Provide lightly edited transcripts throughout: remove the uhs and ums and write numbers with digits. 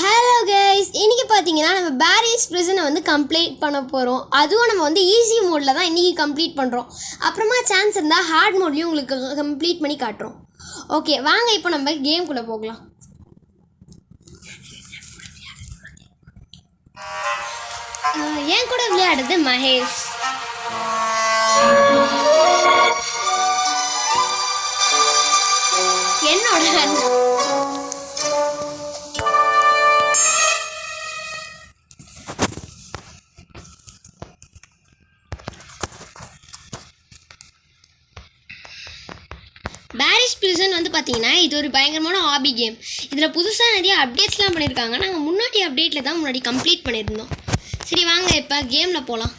Hello guys, இன்றைக்கி பார்த்தீங்கன்னா நம்ம பேரிஸ் ப்ரிசனை வந்து கம்ப்ளீட் பண்ண போகிறோம். அதுவும் நம்ம வந்து ஈஸி மோடில் தான் இன்றைக்கி கம்ப்ளீட் பண்ணுறோம். அப்புறமா சான்ஸ் இருந்தால் ஹார்ட் மோட்லேயும் உங்களுக்கு கம்ப்ளீட் பண்ணி காட்டுறோம். ஓகே, வாங்க இப்போ நம்ம கேம்குள்ளே போகலாம். என் கூட விளையாடுறது மகேஷ். என்னோட பேரிஸ் ப்ரிசன் வந்து பார்த்தீங்கன்னா இது ஒரு பயங்கரமான ஹாபி கேம். இதில் புதுசாக நிறைய அப்டேட்ஸ்லாம் பண்ணியிருக்காங்க. நாங்கள் முன்னாடி அப்டேட்டில் தான் முன்னாடி கம்ப்ளீட் பண்ணியிருந்தோம். சரி வாங்க இப்போ கேமில் போகலாம்.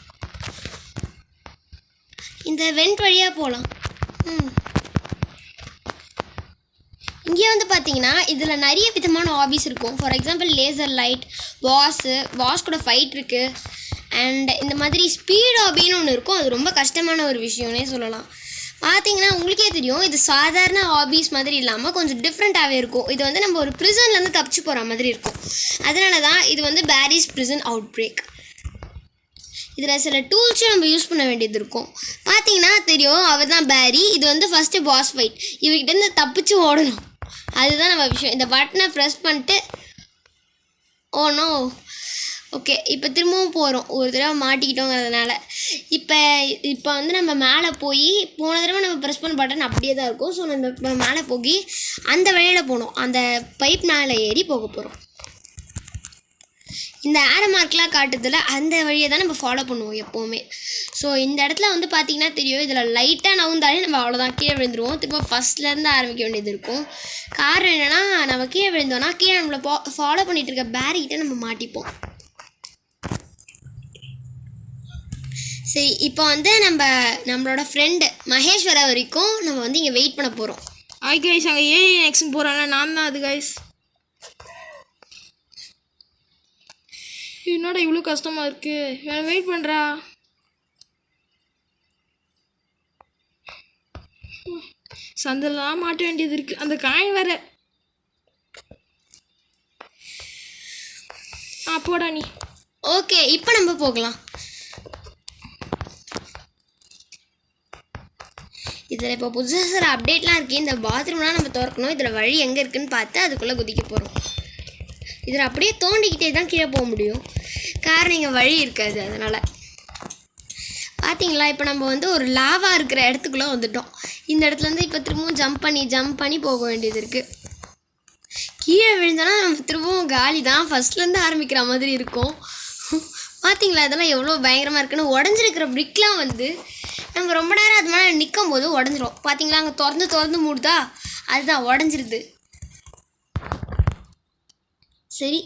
இந்த வெண்ட் வழியாக போகலாம். இங்கே வந்து பார்த்தீங்கன்னா இதில் நிறைய விதமான ஹாபிஸ் இருக்கும். For example laser light, boss கூட ஃபைட் இருக்குது. அண்ட் இந்த மாதிரி ஸ்பீட் ஹாபின்னு ஒன்று இருக்கும். அது ரொம்ப கஷ்டமான ஒரு விஷயம்னே சொல்லலாம். பார்த்தீங்கன்னா உங்களுக்கே தெரியும், இது சாதாரண ஹாபிஸ் மாதிரி இல்லாமல் கொஞ்சம் டிஃப்ரெண்ட்டாகவே இருக்கும். இது வந்து நம்ம ஒரு ப்ரிசன்லேருந்து தப்பிச்சு போகிற மாதிரி இருக்கும். அதனால தான் இது வந்து பேரிஸ் ப்ரிசன் அவுட் பிரேக். இதில் சில டூல்ஸும் நம்ம யூஸ் பண்ண வேண்டியது இருக்கும். பார்த்தீங்கன்னா தெரியும், அவர் தான் பேரி. இது வந்து ஃபஸ்ட்டு பாஸ் ஃபைட். இவர்கிட்டேருந்து தப்பிச்சு ஓடணும், அதுதான் நம்ம விஷயம். இந்த பட்டனை ப்ரெஸ் பண்ணிட்டு ஓடணும். ஓகே, இப்போ திரும்பவும் போகிறோம். ஒரு தடவை மாட்டிக்கிட்டோங்கிறதுனால இப்போ வந்து நம்ம மேலே போய் போன தடவை நம்ம ப்ரெஸ் பண்ண பட்டன் அப்படியே தான் இருக்கும். ஸோ நம்ம மேலே போய் அந்த வழியில் போகணும். அந்த பைப் மேலே ஏறி போக போகிறோம். இந்த ஆரோ மார்க்லாம் காட்டுதில் அந்த வழியை தான் நம்ம ஃபாலோ பண்ணுவோம் எப்போவுமே. ஸோ இந்த இடத்துல வந்து பார்த்திங்கன்னா தெரியும், இதில் லைட்டாக நவுந்தாலே நம்ம அவ்வளோதான் கீழே விழுந்துருவோம். திரும்ப ஃபஸ்ட்லேருந்து ஆரம்பிக்க வேண்டியது இருக்கும். காரணம் என்னென்னா, நம்ம கீழே விழுந்தோன்னா கீழே நம்மளை ஃபாலோ பண்ணிகிட்டு இருக்க பேரிக்கிட்ட நம்ம மாட்டிப்போம். சரி, இப்போ வந்து நம்மளோட ஃப்ரெண்டு மகேஷ் வர வரைக்கும் நம்ம வந்து இங்கே வெயிட் பண்ண போகிறோம். ஹாய் கைஸ், அங்கே ஏலியன் எக்ஸ்னு போகிறாங்க. நான் தான் அது கைஸ். என்னோட இவ்வளோ கஷ்டமாக இருக்குது. வெயிட் பண்ணுறா. சந்தெல்லாம் மாட்ட வேண்டியது இருக்குது. அந்த காயின் வேற. போடா நீ. ஓகே, இப்போ நம்ம போகலாம். இதில் இப்போ புதுசாக சில அப்டேட்லாம் இருக்குது. இந்த பாத்ரூம்லாம் நம்ம திறக்கணும். இதில் வழி எங்கே இருக்குதுன்னு பார்த்து அதுக்குள்ளே குதிக்க போகிறோம். இதில் அப்படியே தோண்டிக்கிட்டே தான் கீழே போக முடியும். காரணம் இங்கே வழி இருக்காது. அதனால் பார்த்தீங்களா, இப்போ நம்ம வந்து ஒரு லாவா இருக்கிற இடத்துக்குள்ளே வந்துட்டோம். இந்த இடத்துலேருந்து இப்போ திரும்பவும் ஜம்ப் பண்ணி போக வேண்டியது இருக்குது. கீழே விழுந்தோன்னா நம்ம திரும்பவும் காலி தான். ஃபஸ்ட்லேருந்து ஆரம்பிக்கிற மாதிரி இருக்கும். பார்த்தீங்களா, இதெல்லாம் எவ்வளோ பயங்கரமாக இருக்குன்னு. உடஞ்சிருக்கிற பிரிக்லாம் வந்து நம்ம ரொம்ப நேரம் அது மேலே நிற்கும் போது உடஞ்சிரும். பார்த்தீங்களா, அங்கே திறந்து மூடுதா, அதுதான் உடஞ்சிருது. சரி,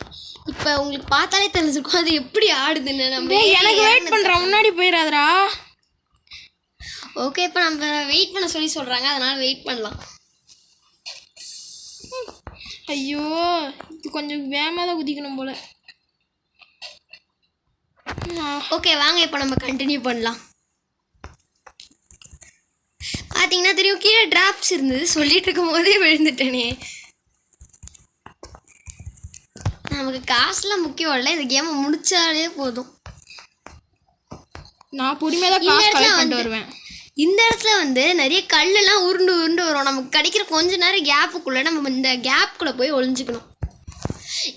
இப்போ உங்களுக்கு பார்த்தாலே தெரிஞ்சிருக்கும் அது எப்படி ஆடுதுன்னு. நம்ம எனக்கு வெயிட் பண்ணுறோம், முன்னாடி போயிடாதரா. ஓகே, இப்போ நம்ம வெயிட் பண்ண சொல்கிறாங்க, அதனால் வெயிட் பண்ணலாம். ஐயோ, இது கொஞ்சம் வேகமாக தான் குதிக்கணும் போல். ஓகே வாங்க, இப்போ நம்ம கண்டினியூ பண்ணலாம். பார்த்தீங்கன்னா தெரியும், கீழே டிராப்ஸ் இருந்தது. சொல்லிட்டு இருக்கும் போதே விழுந்துட்டேனே. நமக்கு காசுலாம் முக்கியம் இல்லை, இந்த கேமை முடிச்சாலே போதும். நான் பொறுமையாக தான் காசு கலெக்ட் பண்ணிட்டு வருவேன். இந்த இடத்துல வந்து நிறைய கல்லெல்லாம் உருண்டு வரும். நமக்கு கிடைக்கிற கொஞ்ச நேரம் கேப்புக்குள்ளே நம்ம இந்த கேப்புக்குள்ளே போய் ஒளிஞ்சிக்கணும்.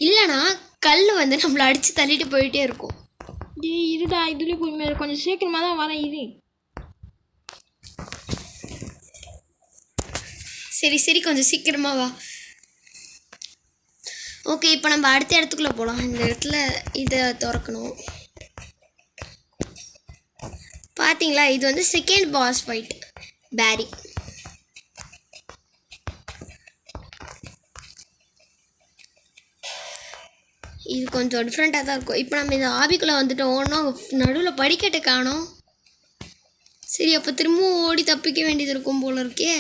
இல்லைனா கல் வந்து நம்மளை அடித்து தள்ளிட்டு போயிட்டே இருக்கும். இருடா, இதுலேயே பொறுமையாக கொஞ்சம் சீக்கிரமாக தான் வரேன். சரி கொஞ்சம் சீக்கிரமா வா. ஓகே, இப்போ நம்ம அடுத்த இடத்துக்குள்ளே போகலாம். இந்த இடத்துல இதை திறக்கணும். பார்த்தீங்களா, இது வந்து செகண்ட் பாஸ் ஃபைட் பேரி. இது கொஞ்சம் டிஃப்ரெண்ட்டாக தான் இருக்கும். இப்போ நம்ம இந்த ஆபிக்குள்ளே வந்துட்டோம். ஒன்றும் நடுவில் படிக்கட்டு காணோம். சரி, அப்போ திரும்பவும் ஓடி தப்பிக்க வேண்டியது இருக்கும் போல இருக்கே.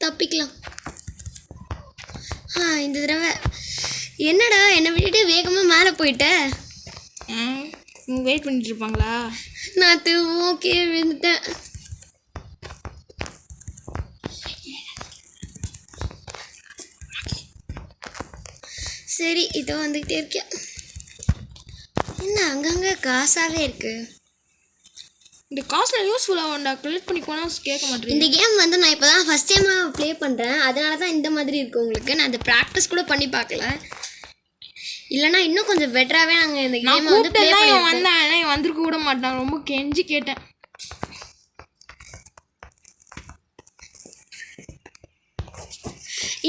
தப்பிக்கலாம். இந்த தடவை என்னடா என்னை விட்டுட்டு வேகமாக மேலே போயிட்ட. வெயிட் பண்ணிட்டு இருப்பாங்களா? நான் திரும்பவும் கீழே விழுந்துட்டேன். சரி இதோ வந்துக்கிட்டே இருக்கேன். என்ன அங்கங்கே காசாகவே இருக்குது. இந்த காசில் யூஸ்ஃபுல்லாக வேண்டா கலெக்ட் பண்ணி போனால் கேட்க மாட்டேன். இந்த கேம் வந்து நான் இப்போ தான் ஃபஸ்ட் டைமாக ப்ளே பண்ணுறேன். அதனால தான் இந்த மாதிரி இருக்குது உங்களுக்கு. நான் அந்த ப்ராக்டிஸ் கூட பண்ணி பார்க்கல. இல்லைனா இன்னும் கொஞ்சம் பெட்டராகவே நாங்கள் இந்த கேமை வந்து ப்ளே பண்ணி வந்தேன். ஆனால் இவன் வந்திருக்க கூட மாட்டான். ரொம்ப கெஞ்சி கேட்டேன்.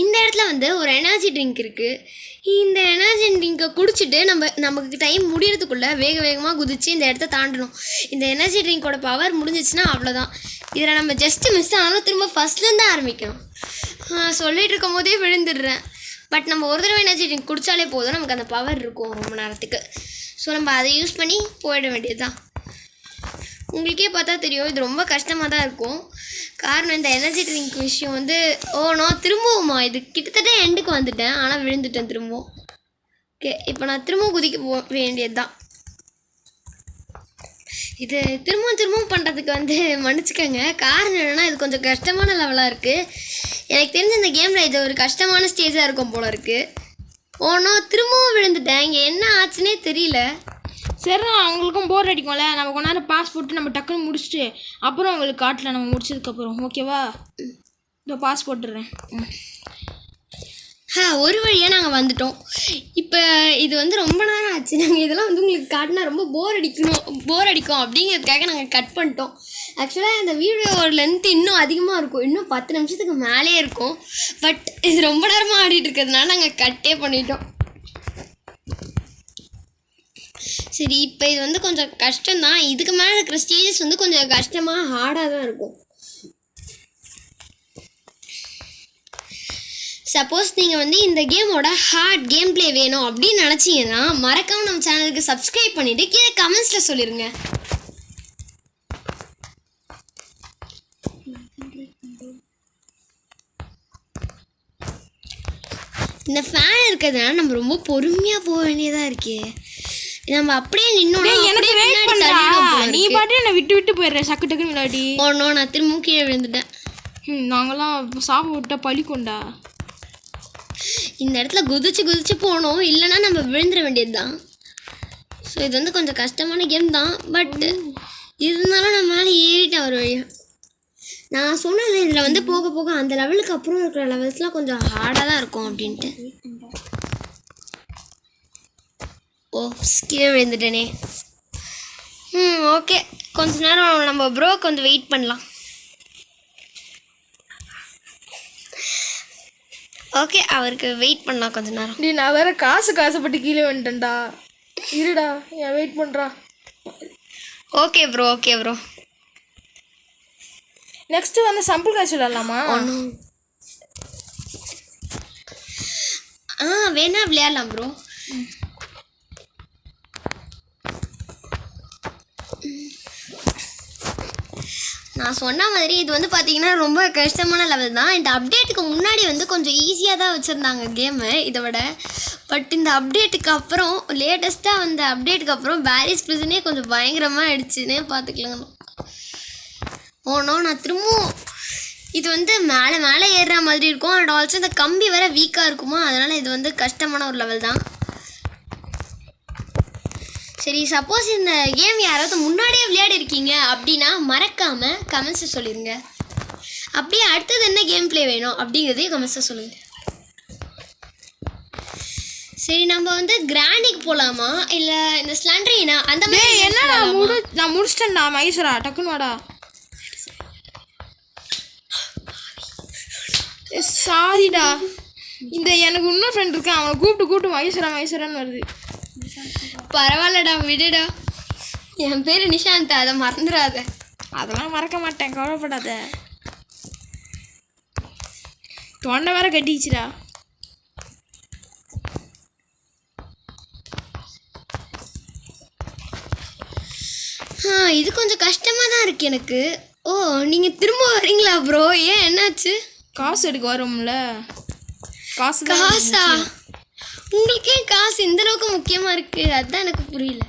இந்த இடத்துல வந்து ஒரு எனர்ஜி ட்ரிங்க் இருக்குது. இந்த எனர்ஜி ட்ரிங்கை குடிச்சிட்டு நமக்கு டைம் முடியறதுக்குள்ளே வேகமாக குதிச்சு இந்த இடத்த தாண்டணும். இந்த எனர்ஜி ட்ரிங்கோட பவர் முடிஞ்சிச்சுன்னா அவ்வளோதான். இதில் நம்ம ஜஸ்ட்டு மிஸ் ஆனாலும் திரும்ப ஃபஸ்ட்லேருந்து ஆரம்பிக்கணும். சொல்லிகிட்டு இருக்கும் போதே விழுந்துடுறேன். பட் நம்ம ஒரு தடவை எனர்ஜி ட்ரிங்க் குடித்தாலே போதும், நமக்கு அந்த பவர் இருக்கும் ரொம்ப நேரத்துக்கு. ஸோ நம்ம அதை யூஸ் பண்ணி போயிட வேண்டியது தான். உங்களுக்கே பார்த்தா தெரியும் இது ரொம்ப கஷ்டமாக தான் இருக்கும். காரணம் இந்த எனர்ஜி ட்ரிங்க் விஷயம் வந்து நான் திரும்பவுமா இது கிட்டத்தட்ட எண்டுக்கு வந்துட்டேன். ஆனால் விழுந்துட்டேன் திரும்பவும். ஓகே இப்போ நான் திரும்பவும் குதிக்க வேண்டியது தான். இது திரும்பவும் பண்ணுறதுக்கு வந்து மன்னிச்சுக்கோங்க. காரணம் என்னென்னா இது கொஞ்சம் கஷ்டமான லெவலாக இருக்குது. எனக்கு தெரிஞ்ச இந்த கேமில் இது ஒரு கஷ்டமான ஸ்டேஜாக இருக்கும் போல இருக்குது. நான் திரும்பவும் விழுந்துட்டேன். இங்கே என்ன ஆச்சுன்னே தெரியல. சரி அவங்களுக்கும் போர் அடிக்கும்ல, நம்ம கொஞ்ச நேரம் பாஸ் போட்டு நம்ம டக்குன்னு முடிச்சுட்டு அப்புறம் அவங்களுக்கு காட்டல நம்ம முடிச்சதுக்கப்புறம். ஓகேவா? இந்த பாஸ் போட்டுடுறேன். ஒரு வழியாக நாங்கள் வந்துட்டோம். இப்போ இது வந்து ரொம்ப நேரம் ஆச்சு. நாங்கள் இதெல்லாம் வந்து உங்களுக்கு காட்டினா ரொம்ப போர் அடிக்கும் அப்படிங்கிறதுக்காக நாங்கள் கட் பண்ணிட்டோம். ஆக்சுவலாக இந்த வீடியோவோட லென்த் இன்னும் அதிகமாக இருக்கும். இன்னும் 10 நிமிஷத்துக்கு மேலே இருக்கும். பட் இது ரொம்ப நேரமாக ஆடிட்டு இருக்கிறதுனால நாங்கள் கட்டே பண்ணிட்டோம். சரி இப்போ இது வந்து கொஞ்சம் கஷ்டம்தான். இதுக்கு மேலே இருக்கிற ஸ்டேஜஸ் வந்து கொஞ்சம் கஷ்டமாக ஹார்டாக தான் இருக்கும். சப்போஸ் நீங்கள் வந்து இந்த கேமோட ஹார்ட் கேம் ப்ளே வேணும் அப்படின்னு நினச்சிங்கன்னா மறக்காமல் நம்ம சேனலுக்கு சப்ஸ்கிரைப் பண்ணிவிட்டு கீழே கமெண்ட்ஸில் சொல்லிடுங்க. இந்த ஃபேன் இருக்கிறதுனால நம்ம ரொம்ப பொறுமையாக போக வேண்டியதாக இருக்கே. நம்ம அப்படியே நின்னோம்னா எனக்கு வெயிட் பண்றா. நீ பாட்டு என்ன விட்டு போயிடுற சக்கு டக்குன்னு விளையாடி. நான் திரும்பவும் கீழே விழுந்துட்டேன். நாங்களாம் சாப்பிட விட்டா பழிக்கொண்டா. இந்த இடத்துல குதிச்சு போனோம், இல்லைன்னா நம்ம விழுந்துட வேண்டியது தான். ஸோ இது வந்து கொஞ்சம் கஷ்டமான கேம் தான். பட் இருந்தாலும் நான் மேலே ஏறிட்டேன் ஒரு வழியாக. நான் சொன்னேன் இதில் வந்து போக போக அந்த லெவலுக்கு அப்புறம் இருக்கிற லெவல்ஸ்லாம் கொஞ்சம் ஹார்டாக தான் இருக்கும் அப்படின்ட்டு. கீழே விழுந்துட்டேனே. ஓகே கொஞ்ச நேரம் நம்ம ப்ரோக்கு வந்து வெயிட் பண்ணலாம். ஓகே அவருக்கு வெயிட் பண்ணலாம் கொஞ்ச நேரம். நான் வேற காசுப்பட்டு கீழே வந்துட்டேன்டா. இருடா ஏன் வெயிட் பண்ணுறா. ஓகே ப்ரோ நெக்ஸ்ட்டு வந்து சம்பிள் காசு விளையாடலாமா? வேணா விளையாடலாம் ப்ரோ. நான் சொன்ன மாதிரி இது வந்து பார்த்தீங்கன்னா ரொம்ப கஷ்டமான லெவல் தான். இந்த அப்டேட்டுக்கு முன்னாடி வந்து கொஞ்சம் ஈஸியாக தான் வச்சுருந்தாங்க கேமு இதை விட. பட் இந்த அப்டேட்டுக்கு அப்புறம் லேட்டஸ்ட்டாக வந்த அப்டேட்டுக்கு அப்புறம் பேரிஸ் பிரிசனே கொஞ்சம் பயங்கரமாக ஆயிடுச்சுன்னே பார்த்துக்கலாங்க. நான் திரும்பவும் இது வந்து மேலே ஏறுற மாதிரி இருக்கும். அண்ட் ஆல்சோ இந்த கம்பி வேற வீக்காக இருக்குமா, அதனால் இது வந்து கஷ்டமான ஒரு லெவல் தான். சரி சப்போஸ் இந்த கேம் யாராவது முன்னாடியே விளையாடி இருக்கீங்க அப்படின்னா மறக்காமல் கமெண்ட்ஸில் சொல்லிடுங்க. அப்படியே அடுத்தது என்ன கேம் ப்ளே வேணும் அப்படிங்கிறதையும் கமெண்ட்ஸில் சொல்லுங்கள். சரி நம்ம வந்து கிராண்டிக்கு போகலாமா இல்லை இந்த ஸ்லண்டரினா அந்த மாதிரி? என்ன நான் முடிச்சிட்டேன்டா மகேஸ்வரா, டக்குன்னு வாடா. சாரிடா, இந்த எனக்கு இன்னும் ஃப்ரெண்ட் இருக்கேன், அவனை கூப்பிட்டு மகேஸ்வரான்னு வருது. பரவாயில்லடா விடுடா. என் பேர் நிஷாந்தா, அதை மறந்துடாத. அதெல்லாம் மறக்க மாட்டேன், கவலைப்படாத. தொண்டை வேற கட்டிச்சுடா. இது கொஞ்சம் கஷ்டமாக தான் இருக்குது எனக்கு. நீங்கள் திரும்ப வரீங்களா ப்ரோ? ஏன் என்னாச்சு? காசு எடுக்க வரோம்ல. காசா? உங்களுக்கே காசு இந்த அளவுக்கு முக்கியமாக இருக்குது? அதுதான் எனக்கு புரியல.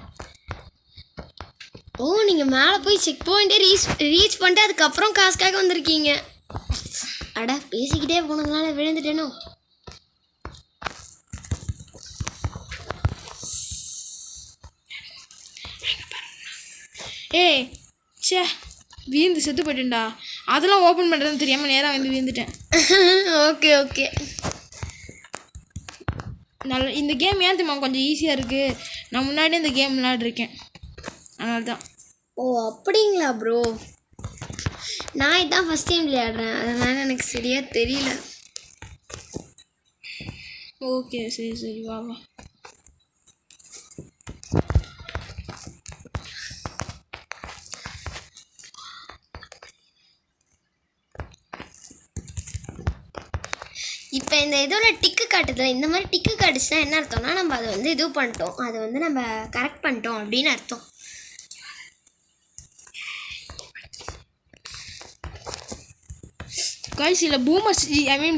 நீங்கள் மேலே போய் செக் பாயிண்ட்டே ரீச் பண்ணிட்டு அதுக்கப்புறம் காசுக்காக வந்திருக்கீங்க. அட பேசிக்கிட்டே போனதுனால விழுந்துட்டேனோ. ஏய் ச்சே வீந்து செத்து போயிட்டேன்டா. அதெல்லாம் ஓப்பன் பண்ணுறதுன்னு தெரியாமல் நேராக வந்து வீந்துட்டேன். Okay okay. இந்த கேம் ஏன் தெரியுமா கொஞ்சம் ஈஸியாக இருக்குது. நான் முன்னாடி இந்த கேம் விளையாடிருக்கேன், அதனால தான். ஓ அப்படிங்களா ப்ரோ? நான் இதான் ஃபஸ்ட் டைம் விளையாடுறேன், அதனால் எனக்கு சரியாக தெரியல. ஓகே சரி சரி வா வா. இப்போ இந்த இதோட டிக்கு காட்டுதுல, இந்த மாதிரி டிக்கு காட்டுச்சுன்னா என்ன அர்த்தம்னா நம்ம அதை வந்து இது பண்ணிட்டோம், அதை வந்து நம்ம கரெக்ட் பண்ணிட்டோம் அப்படின்னு அர்த்தம். கைஸ் இல்லை பூமர்ஸ்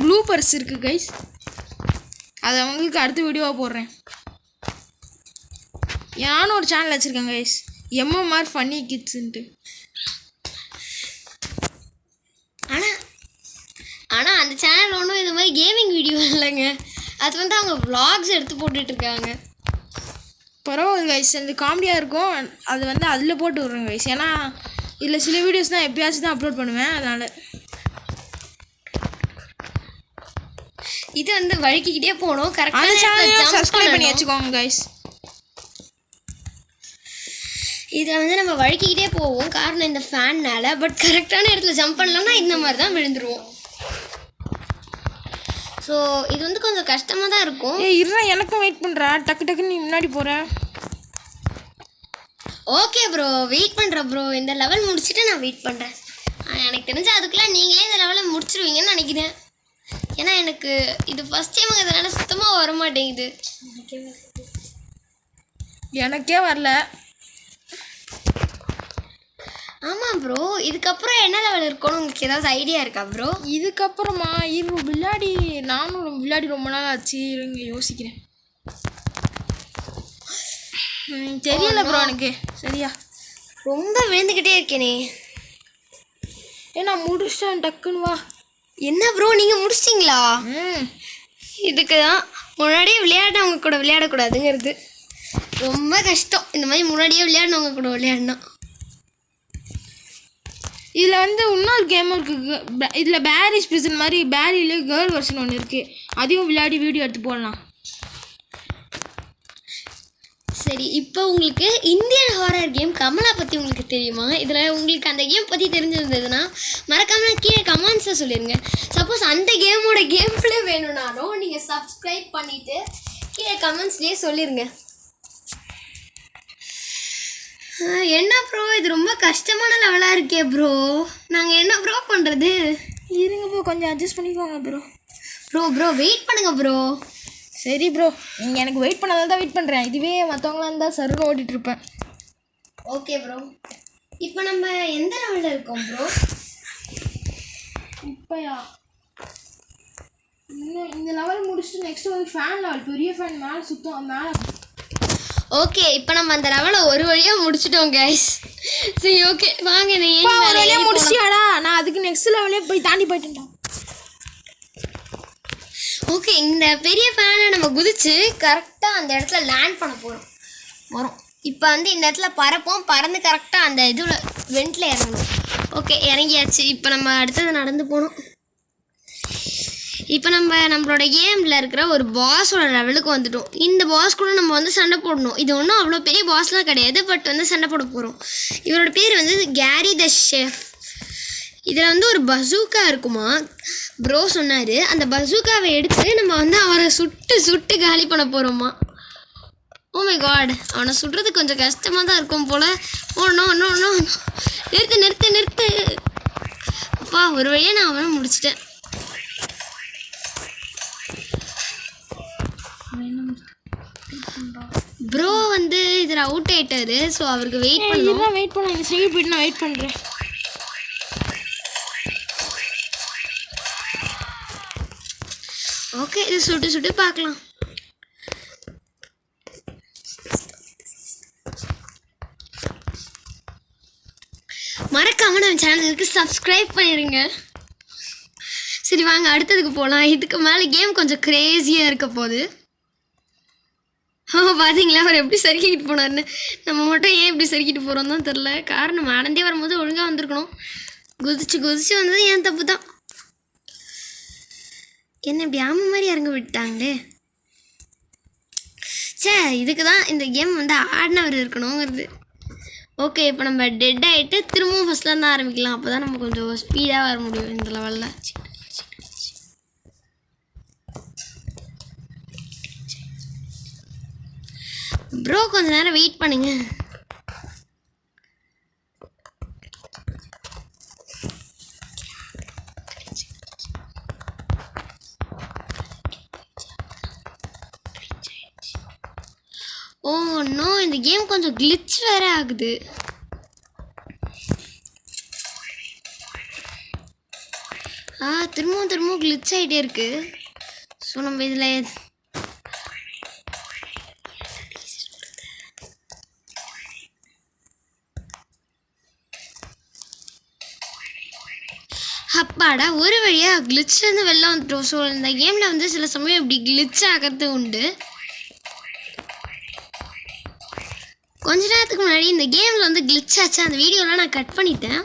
ப்ளூபர்ஸ் இருக்குது கைஸ். அதை அவங்களுக்கு அடுத்த வீடியோவாக போடுறேன். நானும் ஒரு சேனல் வச்சுருக்கேன் கைஸ், MMR ஃபன்னி கிட்ஸுன்ட்டு. ஆனால் அந்த சேனல் ஒன்றும் இந்த மாதிரி கேமிங் வீடியோ இல்லைங்க, அது வந்து அவங்க vlogs எடுத்து போட்டுட்ருக்காங்க. பரவாயில்ல கைஸ், அந்த காமெடியாக இருக்கும். அது வந்து அதில் போட்டு விட்றேன் கைஸ், ஏன்னா இதில் சில வீடியோஸ் தான் எப்பயாச்சும் தான் அப்லோட் பண்ணுவேன், அதனால். இது வந்து வழுக்கிக்கிட்டே போகணும், அந்த சேனலை கரெக்டாக சப்ஸ்கிரைப் பண்ணி வச்சுக்கோங்க கைஸ். இதில் வந்து நம்ம வழுக்கிக்கிட்டே போவோம், காரணம் இந்த ஃபேன்னால். பட் கரெக்டான இடத்துல ஜம்ப் பண்ணலாம்னா இந்த மாதிரி தான் விழுந்துருவோம். ஸோ இது வந்து கொஞ்சம் கஷ்டமாக தான் இருக்கும். இருடா எனக்கும் வெயிட் பண்ணுறா, டக்கு டக்குன்னு நீ முன்னாடி போகிறேன். ஓகே ப்ரோ, வெயிட் பண்ணுறேன் ப்ரோ. இந்த லெவல் முடிச்சுட்டு நான் வெயிட் பண்ணுறேன். எனக்கு தெரிஞ்சு அதுக்குள்ளே நீங்களே இந்த லெவலை முடிச்சிருவீங்கன்னு நினைக்கிறேன். ஏன்னா எனக்கு இது ஃபஸ்ட் டைம் அதனால சுத்தமாக வர மாட்டேங்குது. எனக்கே வரல. ஆமாம் ப்ரோ, இதுக்கப்புறம் என்ன லெவல் இருக்கும்னு உங்களுக்கு ஏதாவது ஐடியா இருக்கா ப்ரோ? இதுக்கப்புறமா நானும் விளையாடி ரொம்ப நாள் ஆச்சு, இருங்க யோசிக்கிறேன். தெரியல ப்ரோ எனக்கு சரியா. ரொம்ப விழுந்துக்கிட்டே இருக்கேனே. நான் முடிச்சிட்டேன், டக்குன்னு வா. என்ன ப்ரோ நீங்கள் முடிச்சிட்டிங்களா? இதுக்கு தான் முன்னாடியே விளையாடினவங்க கூட விளையாடக்கூடாதுங்கிறது. ரொம்ப கஷ்டம் இந்த மாதிரி முன்னாடியே விளையாடினவங்க கூட விளையாடினா. இதில் வந்து இன்னொரு கேமும் இருக்குது. இதில் பேரிஸ் பிரிசன் மாதிரி பேரியிலே கேர்ள் வெர்ஷன் ஒன்று இருக்குது, அதையும் விளையாடி வீடியோ எடுத்து போடலாம். சரி, இப்போ உங்களுக்கு இந்தியன் ஹாரர் கேம் கமலா பற்றி உங்களுக்கு தெரியுமா? இதில் உங்களுக்கு அந்த கேம் பற்றி தெரிஞ்சிருந்ததுன்னா மறக்காமல் கீழே கமெண்ட்ஸில் சொல்லிடுங்க. சப்போஸ் அந்த கேமோட கேம் பிளே வேணும்னாலும் நீங்கள் சப்ஸ்கிரைப் பண்ணிவிட்டு கீழே கமெண்ட்ஸ்லேயே சொல்லிடுங்க. என்ன ப்ரோ இது ரொம்ப கஷ்டமான லெவலாக இருக்கே ப்ரோ, நாங்கள் என்ன ப்ரோ பண்ணுறது? இருங்க ப்ரோ, கொஞ்சம் அட்ஜஸ்ட் பண்ணிக்கோங்க ப்ரோ. ப்ரோ வெயிட் பண்ணுங்கள் ப்ரோ. சரி ப்ரோ, நீங்கள் எனக்கு வெயிட் பண்ணாதான் தான் வெயிட் பண்ணுறேன். இதுவே மற்றவங்களாம் இருந்தால் சருக ஓட்டிகிட்ருப்பேன். ஓகே ப்ரோ, இப்போ நம்ம எந்த லெவலில் இருக்கோம் ப்ரோ? இப்போயா இன்னும் இந்த லெவல் முடிச்சுட்டு நெக்ஸ்ட் ஒரு ஃபேன் லெவல், பெரிய ஃபேன் மேலே சுத்தம் மேலே. ஓகே, இப்போ நம்ம அந்த லெவலை ஒரு வழியாக முடிச்சிட்டோம் கைஸ். சரி ஓகே வாங்க, ஒரு வழியாக முடிச்சியாடா? நான் அதுக்கு நெக்ஸ்ட் லெவலே போய் தாண்டி போயிட்டேன்டா. ஓகே, இந்த பெரிய ஃபேனை நம்ம குதிச்சு கரெக்டாக அந்த இடத்துல லேண்ட் பண்ண வரும். இப்போ வந்து இந்த இடத்துல பறந்து கரெக்டாக அந்த இதில் வெண்டில் இறங்கணும். ஓகே இறங்கியாச்சு. இப்போ நம்ம அடுத்தது நடந்து போகணும். இப்போ நம்மளோட கேமில் இருக்கிற ஒரு பாஸோட லெவலுக்கு வந்துட்டோம். இந்த பாஸ் கூட நம்ம வந்து சண்டை போடணும். இது ஒன்றும் அவ்வளோ பெரிய பாஸ்லாம் கிடையாது, பட் வந்து சண்டை போட போகிறோம். இவரோட பேர் வந்து கேரி த ஷெஃப். இதில் வந்து ஒரு பசூக்கா இருக்குமா ப்ரோ சொன்னார். அந்த பசூக்காவை எடுத்து நம்ம வந்து அவரை சுட்டு காலி பண்ண போகிறோமா. ஓ மை காட், அவனை சுடுறது கொஞ்சம் கஷ்டமாக தான் இருக்கும் போல். ஓ நோ நோ நோ, நிறுத்து. அப்பா ஒரு வழியாக நான் அவனை முடிச்சிட்டேன். ப்ரோ வந்து இதில் அவுட் ஆயிட்டாரு, ஸோ அவருக்கு வெயிட் பண்ணலாம். இந்த சைடு போயிட்டு நான் வெயிட் பண்ணுறேன். ஓகே, இது சுட்டு பார்க்கலாம். மறக்காம நம்ம சேனலுக்கு சப்ஸ்கிரைப் பண்ணிடுங்க. சரி வாங்க அடுத்ததுக்கு போகலாம். இதுக்கு மேலே கேம் கொஞ்சம் கிரேஸியாக இருக்க போகுது. பார்த்தீங்களா அவர் எப்படி சறுக்கிட்டு போனார்னு. நம்ம மட்டும் ஏன் இப்படி சறுக்கிட்டு போகிறோம் தான் தெரில. காரணம் நடந்தே வரும்போது ஒழுங்காக வந்திருக்கணும். குதிச்சு குதிச்சு வந்தது ஏன் தப்பு தான். என்ன இப்படி ஆமை மாதிரி இறங்க விட்டாங்களே. சே, இதுக்கு தான் இந்த கேம் வந்து ஆடினவர் இருக்கணுங்கிறது. ஓகே, இப்போ நம்ம டெட் ஆகிட்டு திரும்பவும் ஃபஸ்ட்லேருந்து ஆரம்பிக்கலாம். அப்போ தான் நம்ம கொஞ்சம் ஸ்பீடாக வர முடியும் இந்த லெவலில். ப்ரோ கொஞ்ச நேரம் வெயிட் பண்ணுங்க. ஓ நோ, இந்த கேம் கொஞ்சம் கிளிச் வேற ஆகுது. திரும்பவும் திரும்பவும் கிளிச் ஆகிட்டே இருக்கு. ஸோ நம்ம இதில் அப்பாடா ஒரு வழியாக கிளிச்லேருந்து வெளில வந்துட்டோம். ஸோ இந்த கேமில் வந்து சில சமயம் இப்படி கிளிச் ஆகிறது உண்டு. கொஞ்ச நேரத்துக்கு முன்னாடி இந்த கேமில் வந்து கிளிச் ஆச்சு. அந்த வீடியோலாம் நான் கட் பண்ணிட்டேன்.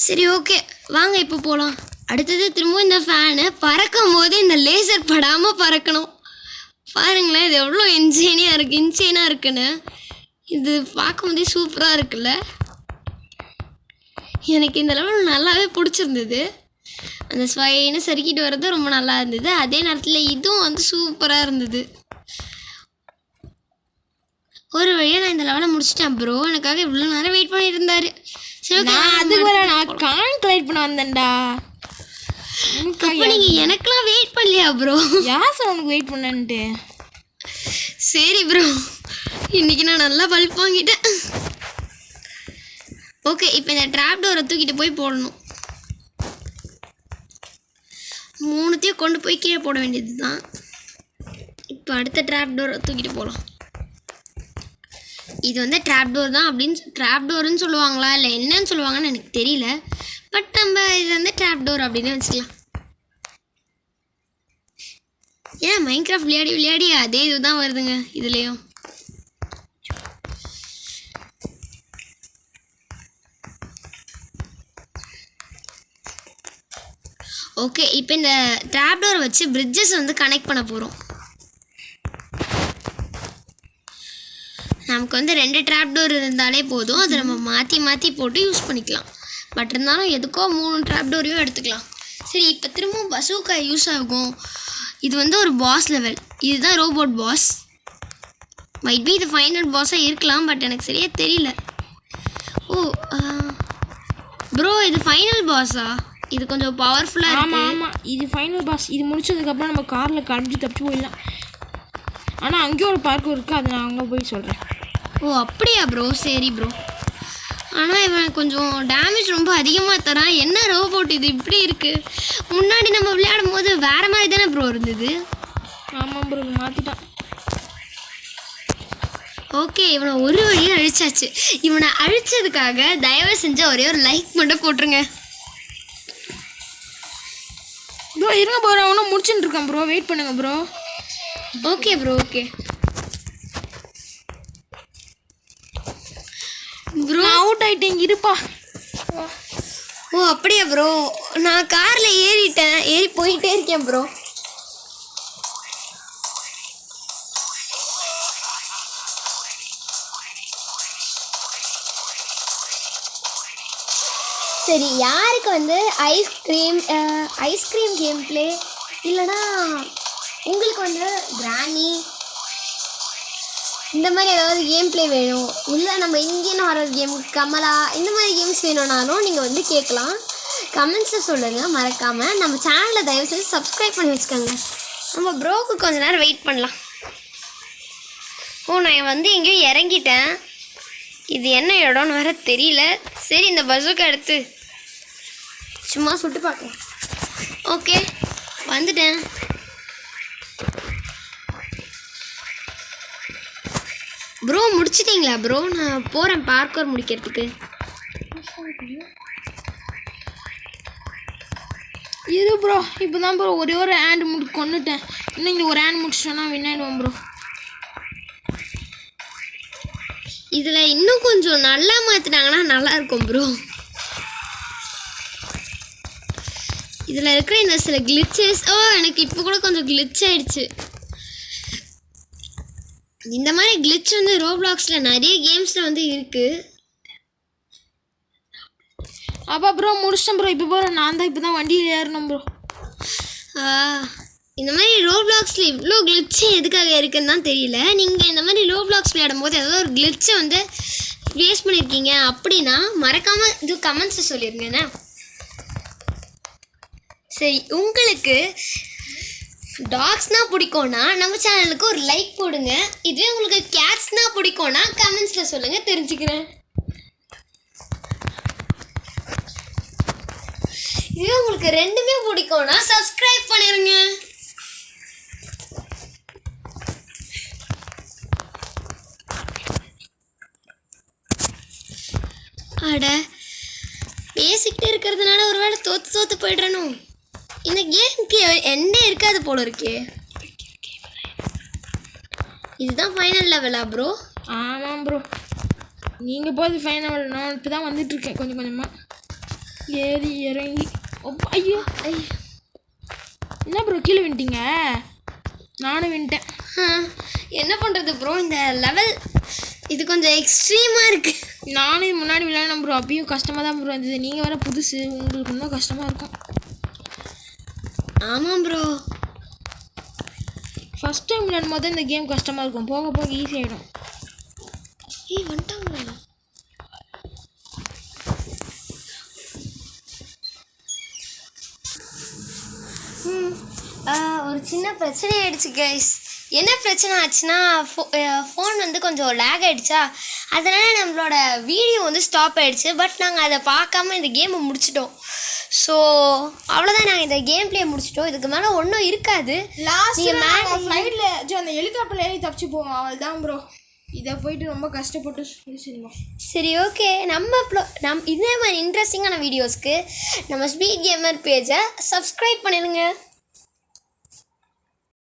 சரி ஓகே, வாங்க இப்போ போகலாம். அடுத்தது திரும்பவும் இந்த ஃபேனு பறக்கும் போது இந்த லேசர் படாமல் பறக்கணும். பாருங்களேன், இது எவ்வளோ இன்சேனாக இருக்குன்னு. இது பார்க்கும்போதே சூப்பராக இருக்குல்ல. எனக்கு இந்த லெவல் நல்லாவே பிடிச்சிருந்தது. அந்த ஸ்வைன்னு சறுக்கிட்டு வர்றது ரொம்ப நல்லா இருந்தது. அதே நேரத்தில் இதுவும் வந்து சூப்பராக இருந்தது. ஒரு வழியாக நான் இந்த லெவலை முடிச்சிட்டேன். ப்ரோ எனக்காக இவ்வளோ நேரம் வெயிட் பண்ணிட்டு இருந்தாரு. சரி, அதுக்கு வர நான் கால்குலேட் பண்ண வந்தேன்டா. அப்போ நீங்கள் எனக்கெல்லாம் வெயிட் பண்ணலையா ப்ரோ? யார் சார் உனக்கு வெயிட் பண்ணன்ட்டு? சரி ப்ரோ, இன்னைக்கு நான் நல்லா பல்ப் வாங்கிட்டேன். ஓகே, இப்போ இந்த ட்ராப் டோரை தூக்கிட்டு போய் போடணும். மூணுத்தையும் கொண்டு போய் கீழே போட வேண்டியது தான். இப்போ அடுத்த ட்ராப் டோரை தூக்கிட்டு போகலாம். இது வந்து ட்ராப் டோர் தான் அப்படின்னு ட்ராப் டோருன்னு சொல்லுவாங்களா இல்லை என்னன்னு சொல்லுவாங்கன்னு எனக்கு தெரியல. பட் நம்ம இது வந்து ட்ராப் டோர் அப்படின்னு வச்சுக்கலாம். ஏன் மைன்கிராஃப்ட் விளையாடி அதே இதுதான் வருதுங்க இதுலேயும். ஓகே, இப்போ இந்த ட்ராப் டோரை வச்சு பிரிட்ஜஸ் வந்து கனெக்ட் பண்ண போகிறோம். நமக்கு வந்து 2 ட்ராப் டோர் இருந்தாலே போதும். அதை நம்ம மாற்றி மாற்றி போட்டு யூஸ் பண்ணிக்கலாம். பட் இருந்தாலும் எதுக்கோ 3 ட்ராப் டோரையும் எடுத்துக்கலாம். சரி, இப்போ திரும்பவும் பசூக்கா யூஸ் ஆகும். இது வந்து ஒரு பாஸ் லெவல். இதுதான் ரோபோட் பாஸ். மைட் பி இது ஃபைனல் பாஸாக இருக்கலாம், பட் எனக்கு சரியாக தெரியல. ஓ ப்ரோ, இது ஃபைனல் பாஸா? இது கொஞ்சம் பவர்ஃபுல்லாக இருக்கு. ஆமாம், இது ஃபைனல் பாஸ். இது முடிச்சதுக்கப்புறம் நம்ம காரில் கடிஞ்சு தப்பிச்சு போயிடலாம். ஆனால் அங்கேயும் ஒரு பார்க்கும் இருக்குது, அதை நான் அங்கே போய் சொல்கிறேன். ஓ அப்படியா ப்ரோ? சரி ப்ரோ. ஆனால் இவன் கொஞ்சம் டேமேஜ் ரொம்ப அதிகமாக தரான். என்ன ரோபோட் இது இப்படி இருக்குது? முன்னாடி நம்ம விளையாடும் போது வேறு மாதிரி தானே ப்ரோ இருந்தது. ஆமாம் ப்ரோ, மாற்றிட்டான். ஓகே, இவனை ஒரு வழியாக அழிச்சாச்சு. இவனை அழிச்சதுக்காக தயவு செஞ்சு ஒரே ஒரு லைக் மட்டும் போட்டுருங்க ப்ரோ. இருங்க ப்ரோ, நான் ஒன்றும் முடிச்சுட்டு இருக்கேன் ப்ரோ, வெயிட் பண்ணுங்க bro. Okay bro, okay bro. Out ஆகிட்டேன், இருப்பா. ஓ அப்படியா ப்ரோ? நான் காரில் ஏறி போயிட்டே இருக்கேன் ப்ரோ. சரி, யாருக்கு வந்து ஐஸ்கிரீம் கேம் பிளே இல்லைனா உங்களுக்கு வந்து கிராணி இந்த மாதிரி ஏதாவது கேம் பிளே வேணும், இல்லை நம்ம இந்தியன் ஹாரர் கேம் கமலா இந்த மாதிரி கேம்ஸ் வேணும்னாலும் நீங்கள் வந்து கேட்கலாம். கமெண்ட்ஸில் சொல்லுங்கள் மறக்காமல். நம்ம சேனலை தயவுசெய்து சப்ஸ்கிரைப் பண்ணி வச்சுக்கோங்க. நம்ம ப்ரோக்கு கொஞ்ச நேரம் வெயிட் பண்ணலாம். ஓ நான் வந்து எங்கேயோ இறங்கிட்டேன். இது என்ன இடம்னு வேற தெரியல. சரி, இந்த பஸ்ஸுக்கு எடுத்து சும்மா சுட்டு பார்க்கலாம். ஓகே, வந்துட்டேன். ப்ரோ முடிச்சிட்டிங்களா ப்ரோ? நான் போகிறேன் பார்க்கர் முடிக்கிறதுக்கு. இரு ப்ரோ இப்போ தான் ப்ரோ ஒரே ஒரு ஹேண்ட் கொண்டுட்டேன். இன்னும் இங்கே ஒரு ஹேண்ட் முடிச்சிட்டோன்னா வின் ஆயிடுவோம் ப்ரோ. இதில் இன்னும் கொஞ்சம் நல்லா மாற்றினாங்கன்னா நல்லா இருக்கும் ப்ரோ. இதில் இருக்கிற இந்த சில கிளிச்சஸ் எனக்கு இப்போ கூட கொஞ்சம் கிளிச் ஆயிடுச்சு. இந்த மாதிரி கிளிச் வந்து ரோப்ளாக்ஸில் நிறைய கேம்ஸில் வந்து இருக்குது. அப்பா ப்ரோ முடிச்சிட்டேன் ப்ரோ. இப்போ ப்ரோ நான் தான் இப்போ தான் வண்டியில் ஏறணும் ப்ரோ. இந்த மாதிரி ரோப்ளாக்ஸில் இவ்வளோ கிளிச்சு எதுக்காக இருக்குன்னு தான் தெரியல. நீங்கள் இந்த மாதிரி ரோப்ளாக்ஸ் விளையாடும் போது ஏதாவது ஒரு கிளிச்சை வந்து ஃபேஸ் பண்ணியிருக்கீங்க அப்படின்னா மறக்காமல் இது கமெண்ட்ஸில் சொல்லிடுங்கண்ணே. சரி, உங்களுக்கு டாக்ஸ்னால் பிடிக்கும்னா நம்ம சேனலுக்கு ஒரு லைக் போடுங்க. இதுவே உங்களுக்கு கேட்ஸ்னால் பிடிக்கும்னா கமெண்ட்ஸில் சொல்லுங்கள், தெரிஞ்சுக்கிறேன். இதுவே உங்களுக்கு ரெண்டுமே பிடிக்கும்னா சப்ஸ்கிரைப் பண்ணிடுங்க. அட, பேசிக்கிட்டே இருக்கிறதுனால ஒரு வேளை தோற்று போய்ட்றணும். இந்த கேமுக்கு எண்டே இருக்காது போல இருக்கே. இதுதான் ஃபைனல் லெவலா ப்ரோ? ஆமாம் ப்ரோ. நீங்கள் போது ஃபைனல். நான் இப்போ தான் வந்துட்டுருக்கேன் கொஞ்சம் கொஞ்சமாக ஏறி இறங்கி. ஐயோ என்ன ப்ரோ கீழே வின்ட்டீங்க? நானும் வின்ட்டேன். என்ன பண்ணுறது ப்ரோ, இந்த லெவல் இது கொஞ்சம் எக்ஸ்ட்ரீமாக இருக்குது. நானும் இது முன்னாடி விளையாடணும் ப்ரோ, அப்பயும் கஷ்டமாக தான் ப்ரோ இருந்தது. நீங்கள் வேறு புதுசு, உங்களுக்கு இன்னும் கஷ்டமாக இருக்கும். ஆமாம் ப்ரோ, ஃபஸ்ட் டைம் விளையாடும் போது இந்த கேம் கஷ்டமாக இருக்கும், போக போக ஈஸி ஆகிடும். வந்துட்டாங்களா? ஒரு சின்ன பிரச்சனை ஆயிடுச்சு கைஸ். என்ன பிரச்சனை ஆச்சுன்னா ஃபோன் வந்து கொஞ்சம் லேக் ஆகிடுச்சா, அதனால் நம்மளோட வீடியோ வந்து ஸ்டாப் ஆகிடுச்சு. பட் நாங்கள் அதை பார்க்காம இந்த கேமை முடிச்சிட்டோம். ஸோ அவ்வளோதான், நாங்கள் இந்த கேம் பிளே முடிச்சிட்டோம். இதுக்கு மேலே ஒன்றும் இருக்காது. நீங்கள் மேலே ஃப்ளைட்டில் அந்த ஹெலிகாப்டரில் ஏறி தப்பிச்சு போவோம், அவள் தான் ப்ரோ. இதை போயிட்டு ரொம்ப கஷ்டப்பட்டு செய்வோம். சரி, ஓகே. இதே மாதிரி இன்ட்ரெஸ்டிங்கான வீடியோஸ்க்கு நம்ம ஸ்பீட் கேமர் பேஜை சப்ஸ்கிரைப் பண்ணிடுங்க.